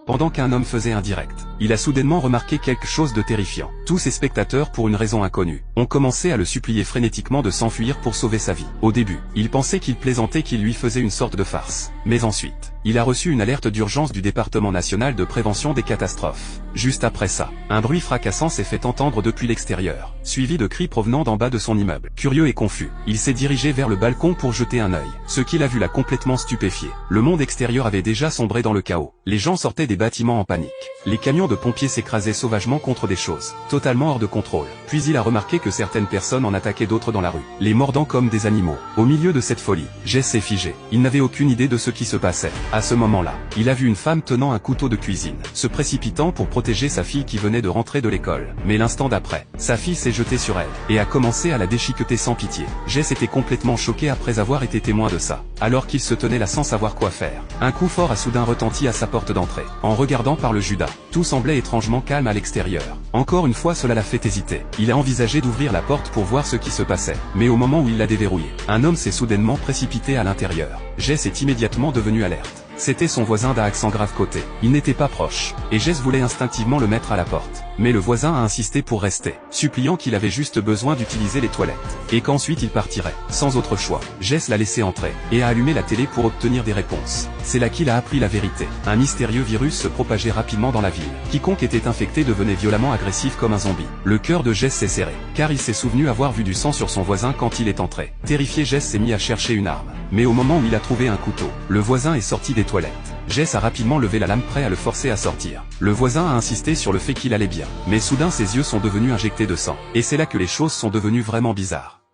pendant qu'un homme faisait un direct. Il a soudainement remarqué quelque chose de terrifiant. Tous ses spectateurs, pour une raison inconnue, ont commencé à le supplier frénétiquement de s'enfuir pour sauver sa vie. Au début, il pensait qu'il plaisantait, qu'il lui faisait une sorte de farce. Mais ensuite, il a reçu une alerte d'urgence du département national de prévention des catastrophes. Juste après ça, un bruit fracassant s'est fait entendre depuis l'extérieur, suivi de cris provenant d'en bas de son immeuble. Curieux et confus, il s'est dirigé vers le balcon pour jeter un œil. Ce qu'il a vu l'a complètement stupéfié. Le monde extérieur avait déjà sombré dans le chaos. Les gens sortaient des bâtiments en panique. Les camions de pompiers s'écrasaient sauvagement contre des choses totalement hors de contrôle. Puis il a remarqué que certaines personnes en attaquaient d'autres dans la rue, les mordant comme des animaux. Au milieu de cette folie, Jess s'est figé. Il n'avait aucune idée de ce qui se passait. À ce moment-là, il a vu une femme tenant un couteau de cuisine, se précipitant pour protéger sa fille qui venait de rentrer de l'école. Mais l'instant d'après, sa fille s'est jetée sur elle, et a commencé à la déchiqueter sans pitié. Jess était complètement choqué après avoir été témoin de ça. Alors qu'il se tenait là sans savoir quoi faire, un coup fort a soudain retenti à sa porte d'entrée. En regardant par le judas, tout semblait étrangement calme à l'extérieur. Encore une fois, cela l'a fait hésiter. Il a envisagé d'ouvrir la porte pour voir ce qui se passait. Mais au moment où il l'a déverrouillée, un homme s'est soudainement précipité à l'intérieur. Jess est immédiatement devenu alerte. C'était son voisin d'un accent grave côté. Il n'était pas proche, et Jess voulait instinctivement le mettre à la porte. Mais le voisin a insisté pour rester, suppliant qu'il avait juste besoin d'utiliser les toilettes, et qu'ensuite il partirait. Sans autre choix, Jess l'a laissé entrer, et a allumé la télé pour obtenir des réponses. C'est là qu'il a appris la vérité. Un mystérieux virus se propageait rapidement dans la ville. Quiconque était infecté devenait violemment agressif comme un zombie. Le cœur de Jess s'est serré, car il s'est souvenu avoir vu du sang sur son voisin quand il est entré. Terrifié, Jess s'est mis à chercher une arme. Mais au moment où il a trouvé un couteau, le voisin est sorti des toilettes. Jess a rapidement levé la lame, prêt à le forcer à sortir. Le voisin a insisté sur le fait qu'il allait bien. Mais soudain ses yeux sont devenus injectés de sang. Et c'est là que les choses sont devenues vraiment bizarres.